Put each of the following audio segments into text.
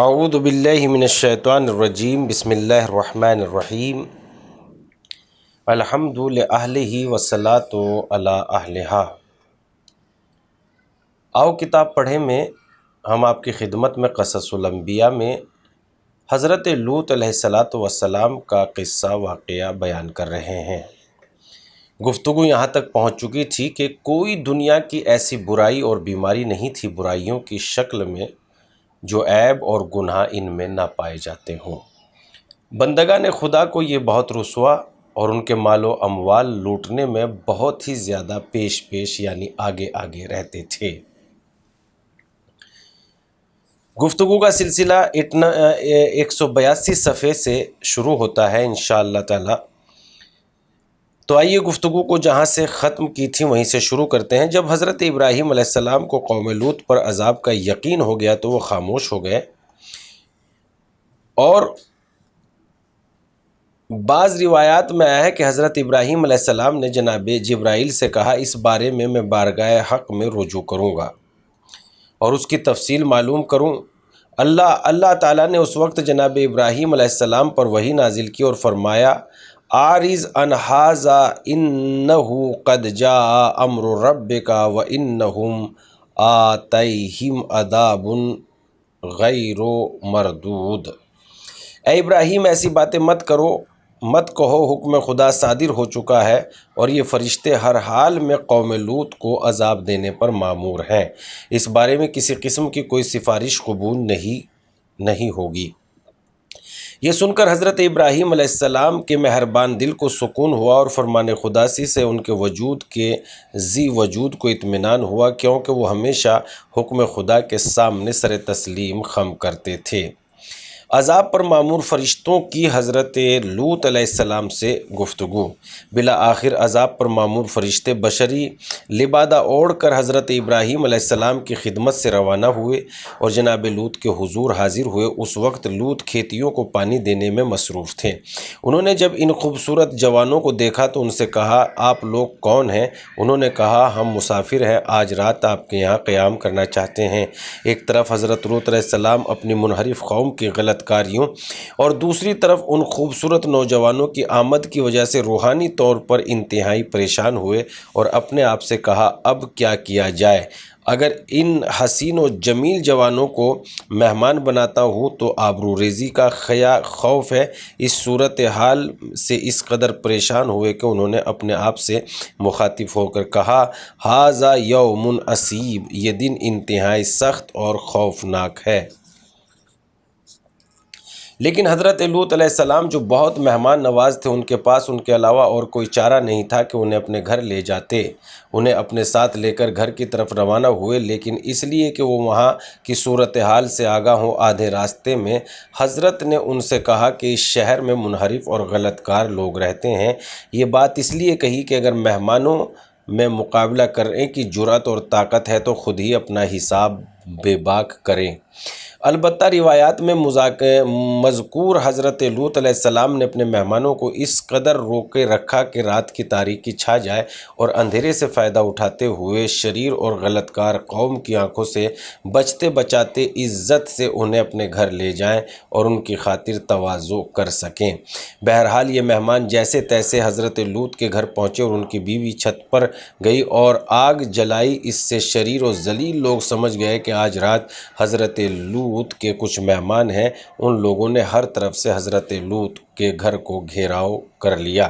اعوذ باللہ من الشیطان الرجیم بسم اللہ الرحمن الرحیم الحمد لأہلہ والصلاۃ علی اہلہا۔ آؤ کتاب پڑھیں میں ہم آپ کی خدمت میں قصص الانبیاء میں حضرت لوط علیہ السلام کا قصہ واقعہ بیان کر رہے ہیں۔ گفتگو یہاں تک پہنچ چکی تھی کہ کوئی دنیا کی ایسی برائی اور بیماری نہیں تھی برائیوں کی شکل میں جو عیب اور گناہ ان میں نہ پائے جاتے ہوں۔ بندگان خدا کو یہ بہت رسوا اور ان کے مال و اموال لوٹنے میں بہت ہی زیادہ پیش یعنی آگے آگے رہتے تھے۔ گفتگو کا سلسلہ 182 صفحے سے شروع ہوتا ہے انشاءاللہ تعالی۔ تو آئیے گفتگو کو جہاں سے ختم کی تھی وہیں سے شروع کرتے ہیں۔ جب حضرت ابراہیم علیہ السلام کو قوم لوط پر عذاب کا یقین ہو گیا تو وہ خاموش ہو گئے، اور بعض روایات میں آیا ہے کہ حضرت ابراہیم علیہ السلام نے جناب جبرائیل سے کہا اس بارے میں بارگاہ حق میں رجوع کروں گا اور اس کی تفصیل معلوم کروں۔ اللہ تعالیٰ نے اس وقت جناب ابراہیم علیہ السلام پر وحی نازل کی اور فرمایا اعرض عن ھذا انہ قد جاء امر ربک وانہم آتیہم عذاب غیر مردود۔ اے ابراہیم ایسی باتیں مت کہو، حکم خدا صادر ہو چکا ہے اور یہ فرشتے ہر حال میں قوم لوط کو عذاب دینے پر مامور ہیں، اس بارے میں کسی قسم کی کوئی سفارش قبول نہیں ہوگی۔ یہ سن کر حضرت ابراہیم علیہ السلام کے مہربان دل کو سکون ہوا اور فرمان خداسی سے ان کے وجود کے ذی وجود کو اطمینان ہوا، کیونکہ وہ ہمیشہ حکم خدا کے سامنے سر تسلیم خم کرتے تھے۔ عذاب پر معمور فرشتوں کی حضرت لوط علیہ السلام سے گفتگو۔ بالآخر عذاب پر معمور فرشتے بشری لبادہ اوڑھ کر حضرت ابراہیم علیہ السلام کی خدمت سے روانہ ہوئے اور جناب لوط کے حضور حاضر ہوئے۔ اس وقت لوط کھیتیوں کو پانی دینے میں مصروف تھے۔ انہوں نے جب ان خوبصورت جوانوں کو دیکھا تو ان سے کہا آپ لوگ کون ہیں؟ انہوں نے کہا ہم مسافر ہیں، آج رات آپ کے یہاں قیام کرنا چاہتے ہیں۔ ایک طرف حضرت لوط علیہ السلام اپنی منحرف قوم کی غلط کاریوں اور دوسری طرف ان خوبصورت نوجوانوں کی آمد کی وجہ سے روحانی طور پر انتہائی پریشان ہوئے اور اپنے آپ سے کہا اب کیا کیا جائے؟ اگر ان حسین و جمیل جوانوں کو مہمان بناتا ہوں تو آبروریزی کا خوف ہے۔ اس صورتحال سے اس قدر پریشان ہوئے کہ انہوں نے اپنے آپ سے مخاطب ہو کر کہا ھذا یوم عصیب، یہ دن انتہائی سخت اور خوفناک ہے۔ لیکن حضرت لوط علیہ السلام جو بہت مہمان نواز تھے ان کے پاس ان کے علاوہ اور کوئی چارہ نہیں تھا کہ انہیں اپنے گھر لے جاتے۔ انہیں اپنے ساتھ لے کر گھر کی طرف روانہ ہوئے، لیکن اس لیے کہ وہ وہاں کی صورتحال سے آگاہ ہوں، آدھے راستے میں حضرت نے ان سے کہا کہ اس شہر میں منحرف اور غلط کار لوگ رہتے ہیں۔ یہ بات اس لیے کہی کہ اگر مہمانوں میں مقابلہ کرنے کی جرأت اور طاقت ہے تو خود ہی اپنا حساب بے باک کریں۔ البتہ روایات میں مذکور حضرت لوط علیہ السلام نے اپنے مہمانوں کو اس قدر روکے رکھا کہ رات کی تاریکی چھا جائے اور اندھیرے سے فائدہ اٹھاتے ہوئے شریر اور غلط کار قوم کی آنکھوں سے بچتے بچاتے عزت سے انہیں اپنے گھر لے جائیں اور ان کی خاطر تواضع کر سکیں۔ بہرحال یہ مہمان جیسے تیسے حضرت لوط کے گھر پہنچے اور ان کی بیوی چھت پر گئی اور آگ جلائی۔ اس سے شریر و ذلیل لوگ سمجھ گئے کہ آج رات حضرت لوط کے کچھ مہمان ہیں۔ ان لوگوں نے ہر طرف سے حضرت لوط کے گھر کو گھیراؤ کر لیا۔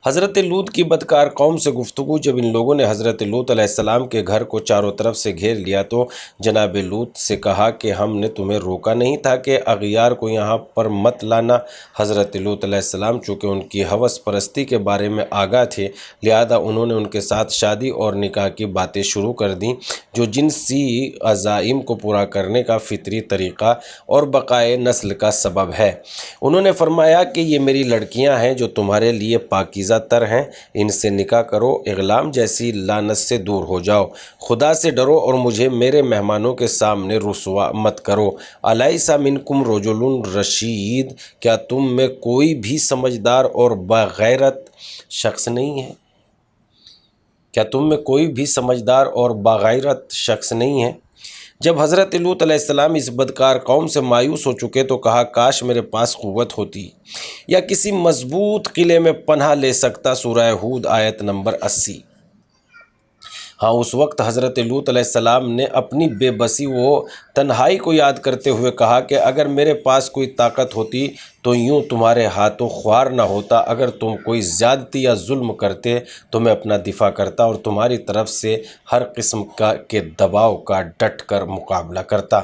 حضرت لوط کی بدکار قوم سے گفتگو۔ جب ان لوگوں نے حضرت لوط علیہ السلام کے گھر کو چاروں طرف سے گھیر لیا تو جناب لوط سے کہا کہ ہم نے تمہیں روکا نہیں تھا کہ اغیار کو یہاں پر مت لانا؟ حضرت لوط علیہ السلام چونکہ ان کی ہوس پرستی کے بارے میں آگاہ تھے، لہذا انہوں نے ان کے ساتھ شادی اور نکاح کی باتیں شروع کر دیں، جو جنسی عزائم کو پورا کرنے کا فطری طریقہ اور بقائے نسل کا سبب ہے۔ انہوں نے فرمایا کہ یہ میری لڑکیاں ہیں جو تمہارے لیے پاکیزہ تر ہیں، ان سے نکاح کرو، اغلام جیسی لعنت سے دور ہو جاؤ، خدا سے ڈرو اور مجھے میرے مہمانوں کے سامنے رسوا مت کرو۔ الیس منکم رجل رشید، کیا تم میں کوئی بھی سمجھدار اور باغیرت شخص نہیں ہے؟ کیا تم میں کوئی بھی سمجھدار اور باغیرت شخص نہیں ہے؟ جب حضرت لوط علیہ السلام اس بدکار قوم سے مایوس ہو چکے تو کہا کاش میرے پاس قوت ہوتی یا کسی مضبوط قلعے میں پناہ لے سکتا۔ سورہ ہود آیت نمبر 80۔ ہاں، اس وقت حضرت لوط علیہ السلام نے اپنی بے بسی و تنہائی کو یاد کرتے ہوئے کہا کہ اگر میرے پاس کوئی طاقت ہوتی تو یوں تمہارے ہاتھوں خوار نہ ہوتا، اگر تم کوئی زیادتی یا ظلم کرتے تو میں اپنا دفاع کرتا اور تمہاری طرف سے ہر قسم کے دباؤ کا ڈٹ کر مقابلہ کرتا،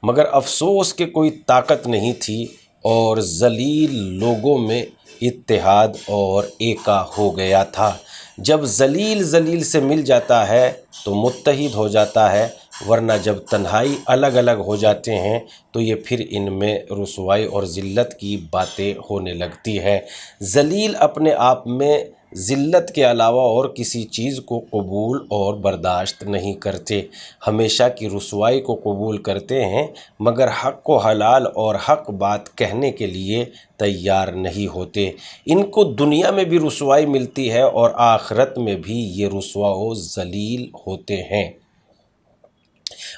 مگر افسوس کہ کوئی طاقت نہیں تھی اور ذلیل لوگوں میں اتحاد اور ایکا ہو گیا تھا۔ جب ذلیل سے مل جاتا ہے تو متحد ہو جاتا ہے، ورنہ جب تنہائی الگ الگ ہو جاتے ہیں تو یہ پھر ان میں رسوائی اور ذلت کی باتیں ہونے لگتی ہے۔ ذلیل اپنے آپ میں ذلت کے علاوہ اور کسی چیز کو قبول اور برداشت نہیں کرتے، ہمیشہ کی رسوائی کو قبول کرتے ہیں، مگر حق کو حلال اور حق بات کہنے کے لیے تیار نہیں ہوتے۔ ان کو دنیا میں بھی رسوائی ملتی ہے اور آخرت میں بھی یہ رسوا و ذلیل ہوتے ہیں۔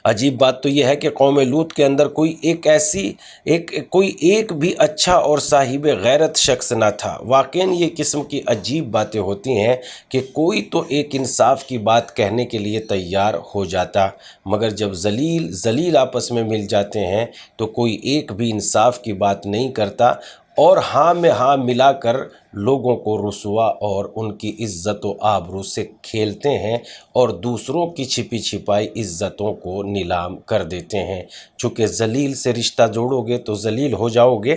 عجیب بات تو یہ ہے کہ قوم لوط کے اندر کوئی ایک بھی اچھا اور صاحب غیرت شخص نہ تھا۔ واقعاً یہ قسم کی عجیب باتیں ہوتی ہیں کہ کوئی تو ایک انصاف کی بات کہنے کے لیے تیار ہو جاتا، مگر جب ذلیل آپس میں مل جاتے ہیں تو کوئی ایک بھی انصاف کی بات نہیں کرتا اور ہاں میں ہاں ملا کر لوگوں کو رسوا اور ان کی عزت و آبرو سے کھیلتے ہیں اور دوسروں کی چھپی چھپائی عزتوں کو نیلام کر دیتے ہیں۔ چونکہ ذلیل سے رشتہ جوڑو گے تو ذلیل ہو جاؤ گے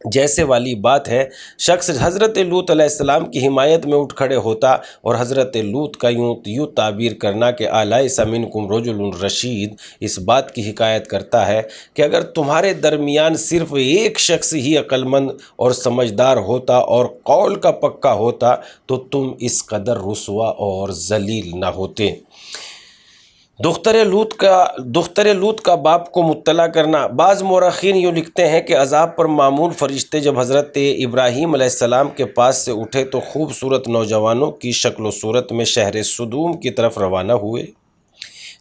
جیسے والی بات ہے۔ شخص حضرت لوط علیہ السلام کی حمایت میں اٹھ کھڑے ہوتا اور حضرت لوط کا یوں تعبیر کرنا کہ الیس منکم رجل رشید اس بات کی حکایت کرتا ہے کہ اگر تمہارے درمیان صرف ایک شخص ہی عقل مند اور سمجھدار ہوتا اور قول کا پکا ہوتا تو تم اس قدر رسوا اور ذلیل نہ ہوتے۔ دختر لوط کا باپ کو مطلع کرنا۔ بعض مورخین یوں لکھتے ہیں کہ عذاب پر معمور فرشتے جب حضرت ابراہیم علیہ السلام کے پاس سے اٹھے تو خوبصورت نوجوانوں کی شکل و صورت میں شہر سدوم کی طرف روانہ ہوئے۔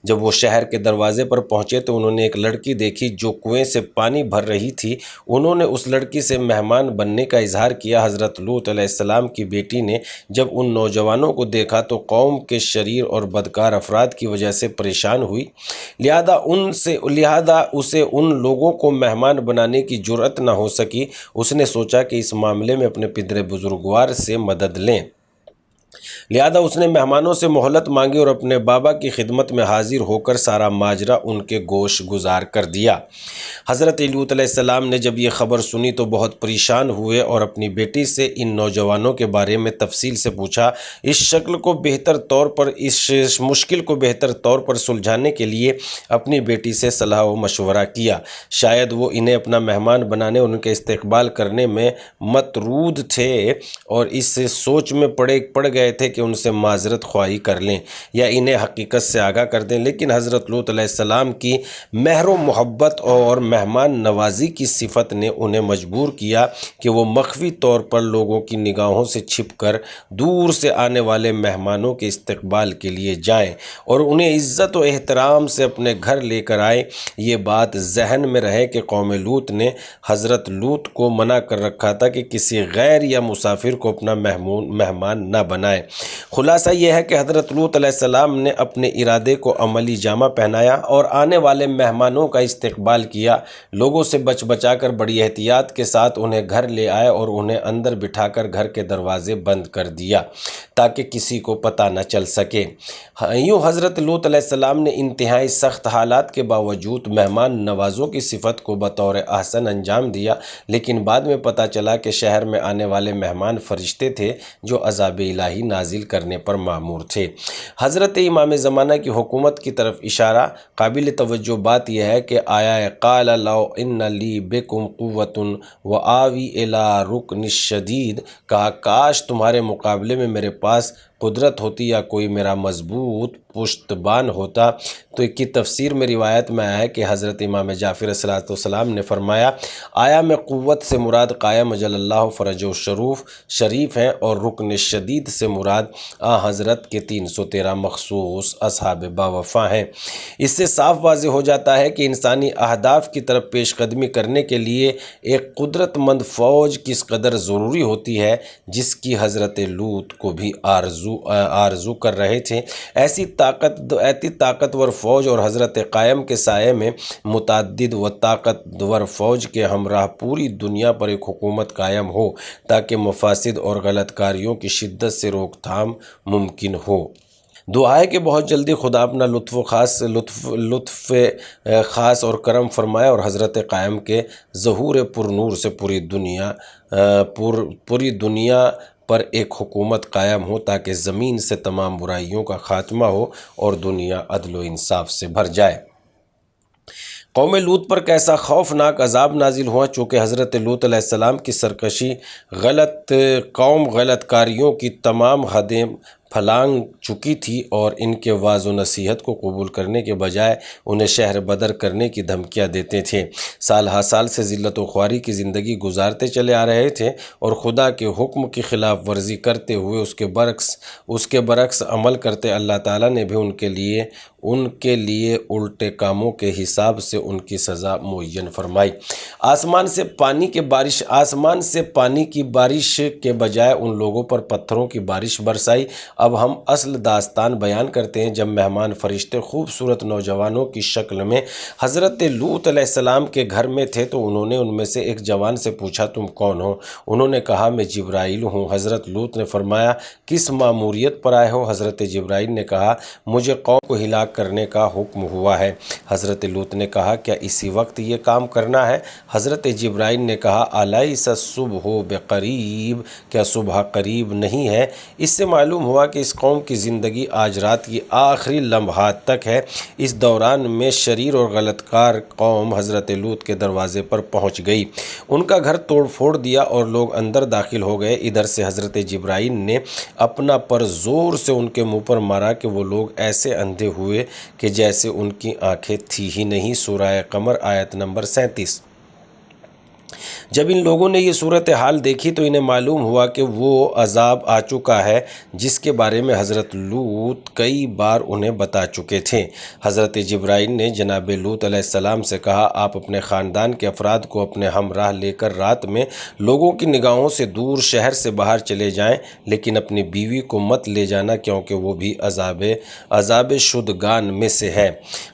جب وہ شہر کے دروازے پر پہنچے تو انہوں نے ایک لڑکی دیکھی جو کنویں سے پانی بھر رہی تھی۔ انہوں نے اس لڑکی سے مہمان بننے کا اظہار کیا۔ حضرت لوط علیہ السلام کی بیٹی نے جب ان نوجوانوں کو دیکھا تو قوم کے شریر اور بدکار افراد کی وجہ سے پریشان ہوئی، لہذا اسے ان لوگوں کو مہمان بنانے کی جرأت نہ ہو سکی۔ اس نے سوچا کہ اس معاملے میں اپنے پدر بزرگوار سے مدد لیں، لہذا اس نے مہمانوں سے مہلت مانگی اور اپنے بابا کی خدمت میں حاضر ہو کر سارا ماجرا ان کے گوش گزار کر دیا۔ حضرت لوط علیہ السلام نے جب یہ خبر سنی تو بہت پریشان ہوئے اور اپنی بیٹی سے ان نوجوانوں کے بارے میں تفصیل سے پوچھا۔ اس مشکل کو بہتر طور پر سلجھانے کے لیے اپنی بیٹی سے صلاح و مشورہ کیا۔ شاید وہ انہیں اپنا مہمان بنانے اور ان کے استقبال کرنے میں مطرود تھے اور اس سوچ میں پڑ گئے تھے کہ ان سے معذرت خواہی کر لیں یا انہیں حقیقت سے آگاہ کر دیں، لیکن حضرت لوط علیہ السلام کی مہر و محبت اور مہمان نوازی کی صفت نے انہیں مجبور کیا کہ وہ مخفی طور پر لوگوں کی نگاہوں سے چھپ کر دور سے آنے والے مہمانوں کے استقبال کے لیے جائیں اور انہیں عزت و احترام سے اپنے گھر لے کر آئیں۔ یہ بات ذہن میں رہے کہ قوم لوط نے حضرت لوط کو منع کر رکھا تھا کہ کسی غیر یا مسافر کو اپنا مہمان نہ بنائے۔ خلاصہ یہ ہے کہ حضرت لوط علیہ السلام نے اپنے ارادے کو عملی جامہ پہنایا اور آنے والے مہمانوں کا استقبال کیا۔ لوگوں سے بچا کر بڑی احتیاط کے ساتھ انہیں گھر لے آئے اور انہیں اندر بٹھا کر گھر کے دروازے بند کر دیا تاکہ کسی کو پتہ نہ چل سکے۔ یوں حضرت لوط علیہ السلام نے انتہائی سخت حالات کے باوجود مہمان نوازوں کی صفت کو بطور احسن انجام دیا، لیکن بعد میں پتہ چلا کہ شہر میں آنے والے مہمان فرشتے تھے جو عذاب الہی نازل کرنے پر مامور تھے۔ حضرت امام زمانہ کی حکومت کی طرف اشارہ۔ قابل توجہ بات یہ ہے کہ آیا قال لو ان لی بکم قوۃ وآوی الی رکن شدید، کہا کاش تمہارے مقابلے میں میرے پاس قدرت ہوتی یا کوئی میرا مضبوط پشتبان ہوتا تو ایک کی تفسیر میں روایت میں آیا ہے کہ حضرت امام جعفر علیہ السلام نے فرمایا آیا میں قوت سے مراد قائم اجل اللہ فرج و شریف ہیں اور رکن شدید سے مراد حضرت کے 313 مخصوص اصحاب باوفا ہیں۔ اس سے صاف واضح ہو جاتا ہے کہ انسانی اہداف کی طرف پیش قدمی کرنے کے لیے ایک قدرت مند فوج کس قدر ضروری ہوتی ہے، جس کی حضرت لوط کو بھی آرزو کر رہے تھے۔ ایسی طاقتور فوج اور حضرت قائم کے سائے میں متعدد و طاقتور فوج کے ہمراہ پوری دنیا پر ایک حکومت قائم ہو تاکہ مفاسد اور غلط کاریوں کی شدت سے روک تھام ممکن ہو۔ دعا ہے کہ بہت جلدی خدا اپنا لطف خاص اور کرم فرمائے اور حضرت قائم کے ظہور پر نور سے پوری دنیا پر ایک حکومت قائم ہو تاکہ زمین سے تمام برائیوں کا خاتمہ ہو اور دنیا عدل و انصاف سے بھر جائے۔ قوم لوط پر کیسا خوفناک عذاب نازل ہوا، چونکہ حضرت لوط علیہ السلام کی سرکشی غلط کاریوں کی تمام حدیں پھلانگ چکی تھی اور ان کے وعظ و نصیحت کو قبول کرنے کے بجائے انہیں شہر بدر کرنے کی دھمکیاں دیتے تھے۔ سال ہا سال سے ذلت و خواری کی زندگی گزارتے چلے آ رہے تھے اور خدا کے حکم کی خلاف ورزی کرتے ہوئے اس کے برعکس عمل کرتے اللہ تعالیٰ نے بھی ان کے لیے الٹے کاموں کے حساب سے ان کی سزا معین فرمائی۔ آسمان سے پانی کی بارش کے بجائے ان لوگوں پر پتھروں کی بارش برسائی۔ اب ہم اصل داستان بیان کرتے ہیں۔ جب مہمان فرشتے خوبصورت نوجوانوں کی شکل میں حضرت لوط علیہ السلام کے گھر میں تھے تو انہوں نے ان میں سے ایک جوان سے پوچھا تم کون ہو؟ انہوں نے کہا میں جبرائیل ہوں۔ حضرت لوط نے فرمایا کس ماموریت پر آئے ہو؟ حضرت جبرائیل نے کہا مجھے قوم کو ہلاک کرنے کا حکم ہوا ہے۔ حضرت لوط نے کہا کیا اسی وقت یہ کام کرنا ہے؟ حضرت جبرائیل نے کہا الیس الصبح بقریب، کیا صبح قریب نہیں ہے؟ اس سے معلوم ہوا کہ اس قوم کی زندگی آج رات کی آخری لمحات تک ہے۔ اس دوران میں شریر اور غلط کار قوم حضرت لوط کے دروازے پر پہنچ گئی، ان کا گھر توڑ پھوڑ دیا اور لوگ اندر داخل ہو گئے۔ ادھر سے حضرت جبرائیل نے اپنا پر زور سے ان کے منہ پر مارا کہ وہ لوگ ایسے اندھے ہوئے کہ جیسے ان کی آنکھیں تھی ہی نہیں۔ سورہ قمر آیت نمبر 37۔ جب ان لوگوں نے یہ صورتحال دیکھی تو انہیں معلوم ہوا کہ وہ عذاب آ چکا ہے جس کے بارے میں حضرت لوط کئی بار انہیں بتا چکے تھے۔ حضرت جبرائیل نے جناب لوط علیہ السلام سے کہا آپ اپنے خاندان کے افراد کو اپنے ہمراہ لے کر رات میں لوگوں کی نگاہوں سے دور شہر سے باہر چلے جائیں، لیکن اپنی بیوی کو مت لے جانا کیونکہ وہ بھی عذاب شدگان میں سے ہے۔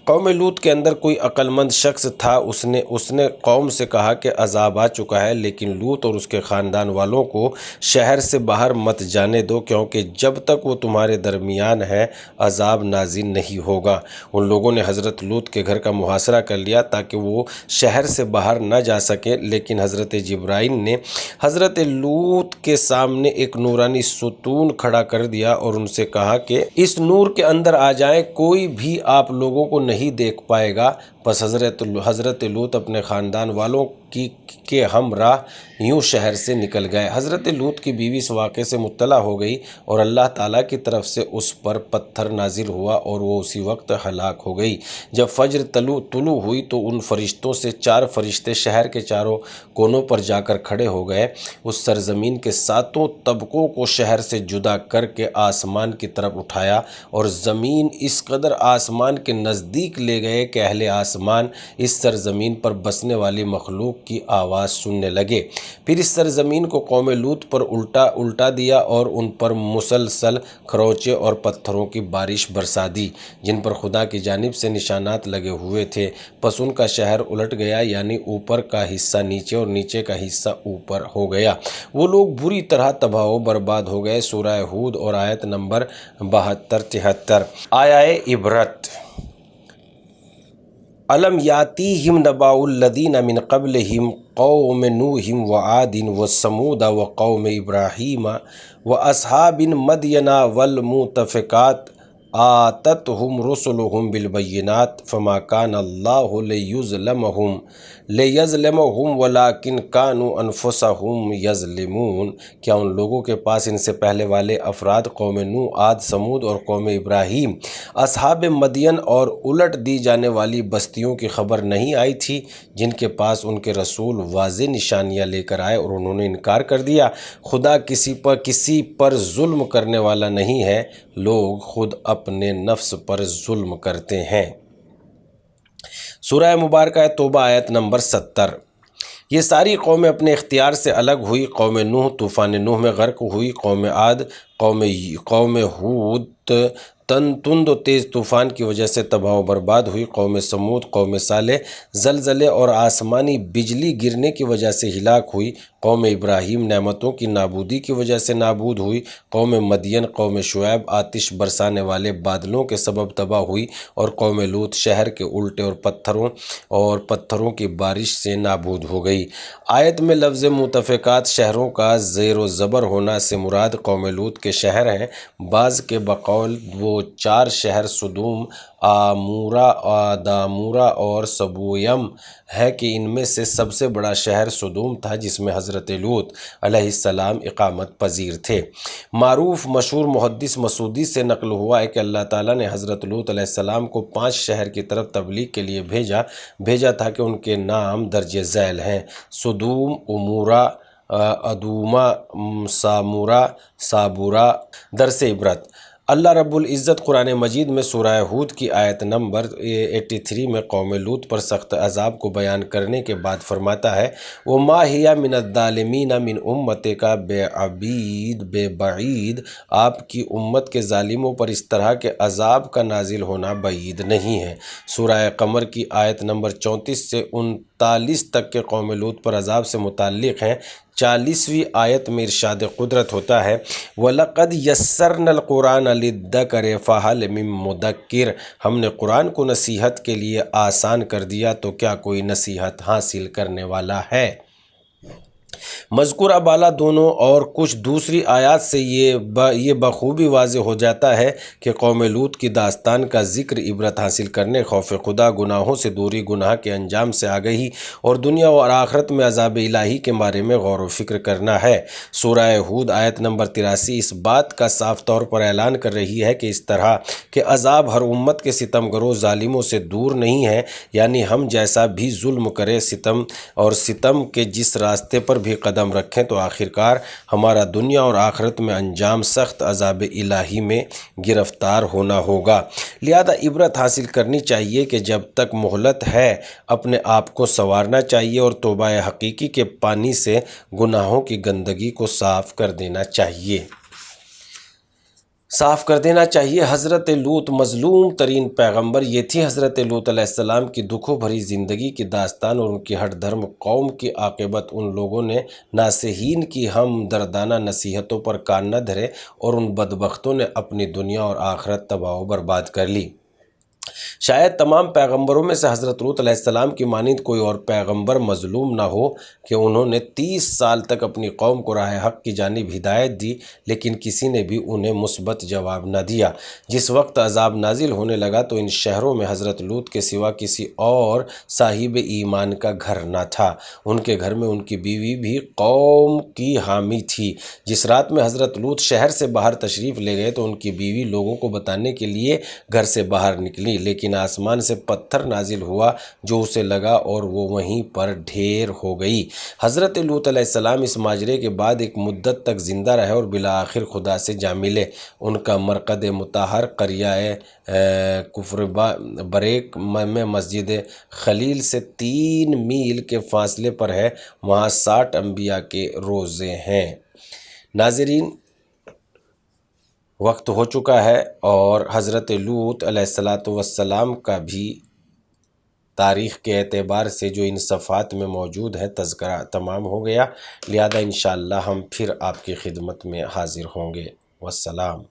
قوم لوط کے اندر کوئی عقل مند شخص تھا، اس نے قوم سے کہا کہ عذاب آ چکا ہے، لیکن لوط اور اس کے خاندان والوں کو شہر سے باہر مت جانے دو کیونکہ جب تک وہ تمہارے درمیان ہے عذاب نازل نہیں ہوگا۔ ان لوگوں نے حضرت لوط کے گھر کا محاصرہ کر لیا تاکہ وہ شہر سے باہر نہ جا سکیں، لیکن حضرت جبرائیل نے حضرت لوط کے سامنے ایک نورانی ستون کھڑا کر دیا اور ان سے کہا کہ اس نور کے اندر آ جائیں، کوئی بھی آپ لوگوں کو نہیں دیکھ پائے گا۔ پس حضرت لوط اپنے خاندان والوں کے ہمراہ یوں شہر سے نکل گئے۔ حضرت لوط کی بیوی اس واقعے سے مطلع ہو گئی اور اللہ تعالیٰ کی طرف سے اس پر پتھر نازل ہوا اور وہ اسی وقت ہلاک ہو گئی۔ جب فجر طلوع ہوئی تو ان فرشتوں سے 4 فرشتے شہر کے چاروں کونوں پر جا کر کھڑے ہو گئے۔ اس سرزمین کے 7 طبقوں کو شہر سے جدا کر کے آسمان کی طرف اٹھایا اور زمین اس قدر آسمان کے نزدیک لے گئے کہ اہل آسمان اس سرزمین پر بسنے والی مخلوق کی آواز سننے لگے۔ پھر اس سرزمین کو قوم لوط پر الٹا دیا اور ان پر مسلسل کھروچے اور پتھروں کی بارش برسا دی جن پر خدا کی جانب سے نشانات لگے ہوئے تھے۔ پس ان کا شہر الٹ گیا، یعنی اوپر کا حصہ نیچے اور نیچے کا حصہ اوپر ہو گیا۔ وہ لوگ بری طرح تباہ و برباد ہو گئے۔ سورہ ہود اور آیت نمبر 72-73۔ آیہ عبرت۔ الم یاتیہم نبأ الذین من قبلہم قوم نوح وعاد وثمود وقوم ابراہیم واصحاب مدین والمؤتفکات آتتہم رسلہم بالبینات فما کان اللہ لیظلمہم ولکن کانوا انفسہم یظلمون۔ کیا ان لوگوں کے پاس ان سے پہلے والے افراد قوم نوح، عاد، سمود اور قوم ابراہیم، اصحاب مدین اور الٹ دی جانے والی بستیوں کی خبر نہیں آئی تھی، جن کے پاس ان کے رسول واضح نشانیاں لے کر آئے اور انہوں نے انکار کر دیا؟ خدا کسی پر ظلم کرنے والا نہیں ہے، لوگ خود اپنے نفس پر ظلم کرتے ہیں۔ سورہ مبارکہ توبہ آیت نمبر 70۔ یہ ساری قومیں اپنے اختیار سے الگ ہوئی۔ قوم نوح طوفان نوح میں غرق ہوئی، قوم عاد، قوم ہود تند و تیز طوفان کی وجہ سے تباہ و برباد ہوئی، قوم سمود، قوم صالح زلزلے اور آسمانی بجلی گرنے کی وجہ سے ہلاک ہوئی، قوم ابراہیم نعمتوں کی نابودی کی وجہ سے نابود ہوئی، قوم مدین، قوم شعیب آتش برسانے والے بادلوں کے سبب تباہ ہوئی، اور قوم لوط شہر کے الٹے اور پتھروں کی بارش سے نابود ہو گئی۔ آیت میں لفظ متفقات شہروں کا زیر و زبر ہونا سے مراد قوم لوط کے شہر ہیں۔ بعض کے بقول وہ 4 شہر سدوم، دامورا اور سبویم ہے کہ ان میں سے سب سے بڑا شہر سدوم تھا، جس میں حضرت لوط علیہ السلام اقامت پذیر تھے۔ معروف مشہور محدث مسعودی سے نقل ہوا ہے کہ اللہ تعالیٰ نے حضرت لوط علیہ السلام کو 5 شہر کی طرف تبلیغ کے لیے بھیجا تھا کہ ان کے نام درج ذیل ہیں: سدوم، عمورہ، ادومہ، سامورہ، سابورہ۔ درس عبرت: اللہ رب العزت قرآن مجید میں سورہ ہود کی آیت نمبر 83 میں قوم لوط پر سخت عذاب کو بیان کرنے کے بعد فرماتا ہے: وَمَا هِيَ مِنَ الظَّالِمِينَ مِنْ أُمَّتِكَ بے بعید، آپ کی امت کے ظالموں پر اس طرح کے عذاب کا نازل ہونا بعید نہیں ہے۔ سورہ قمر کی آیت نمبر 34 سے 39 تک کے قوم لوط پر عذاب سے متعلق ہیں۔ 40ویں آیت میں ارشاد قدرت ہوتا ہے: وَلَقَدْ يَسَّرْنَا الْقُرْآنَ لِلذِّكْرِ فَهَلْ مِن مُّدَّكِرٍ، ہم نے قرآن کو نصیحت کے لیے آسان کر دیا، تو کیا کوئی نصیحت حاصل کرنے والا ہے؟ مذکورہ بالا دونوں اور کچھ دوسری آیات سے یہ بخوبی واضح ہو جاتا ہے کہ قوم لوط کی داستان کا ذکر عبرت حاصل کرنے، خوف خدا، گناہوں سے دوری، گناہ کے انجام سے آگہی اور دنیا اور آخرت میں عذاب الہی کے بارے میں غور و فکر کرنا ہے۔ سورہ ہود آیت نمبر 83 اس بات کا صاف طور پر اعلان کر رہی ہے کہ اس طرح کے عذاب ہر امت کے ستمگروں ظالموں سے دور نہیں ہے، یعنی ہم جیسا بھی ظلم کرے، ستم کے جس راستے پر بھی قدم رکھیں تو آخرکار ہمارا دنیا اور آخرت میں انجام سخت عذاب الہی میں گرفتار ہونا ہوگا۔ لہذا عبرت حاصل کرنی چاہیے کہ جب تک مہلت ہے اپنے آپ کو سنوارنا چاہیے اور توبہ حقیقی کے پانی سے گناہوں کی گندگی کو صاف کر دینا چاہیے۔ حضرت لوط مظلوم ترین پیغمبر، یہ تھی حضرت لوط علیہ السلام کی دکھوں بھری زندگی کی داستان اور ان کی ہٹ دھرم قوم کی عاقبت۔ ان لوگوں نے ناصحین کی ہم دردانہ نصیحتوں پر کان نہ دھرے اور ان بدبختوں نے اپنی دنیا اور آخرت تباہ و برباد کر لی۔ شاید تمام پیغمبروں میں سے حضرت لوط علیہ السلام کی مانند کوئی اور پیغمبر مظلوم نہ ہو کہ انہوں نے 30 سال تک اپنی قوم کو راہ حق کی جانب ہدایت دی، لیکن کسی نے بھی انہیں مثبت جواب نہ دیا۔ جس وقت عذاب نازل ہونے لگا تو ان شہروں میں حضرت لوط کے سوا کسی اور صاحب ایمان کا گھر نہ تھا۔ ان کے گھر میں ان کی بیوی بھی قوم کی حامی تھی۔ جس رات میں حضرت لوط شہر سے باہر تشریف لے گئے تو ان کی بیوی لوگوں کو بتانے کے لیے گھر سے باہر نکلی، لیکن آسمان سے پتھر نازل ہوا جو اسے لگا اور وہ وہیں پر ڈھیر ہو گئی۔ حضرت لوط علیہ السلام اس ماجرے کے بعد ایک مدت تک زندہ رہے اور بالآخر خدا سے جا ملے۔ ان کا مرقد مطہر قریہ کفر بریک میں مسجد خلیل سے 3 میل کے فاصلے پر ہے، وہاں 60 انبیاء کے روضے ہیں۔ ناظرین، وقت ہو چکا ہے اور حضرت لوط علیہ السلام کا بھی تاریخ کے اعتبار سے جو ان صفحات میں موجود ہے تذکرہ تمام ہو گیا، لہذا انشاءاللہ ہم پھر آپ کی خدمت میں حاضر ہوں گے۔ والسلام۔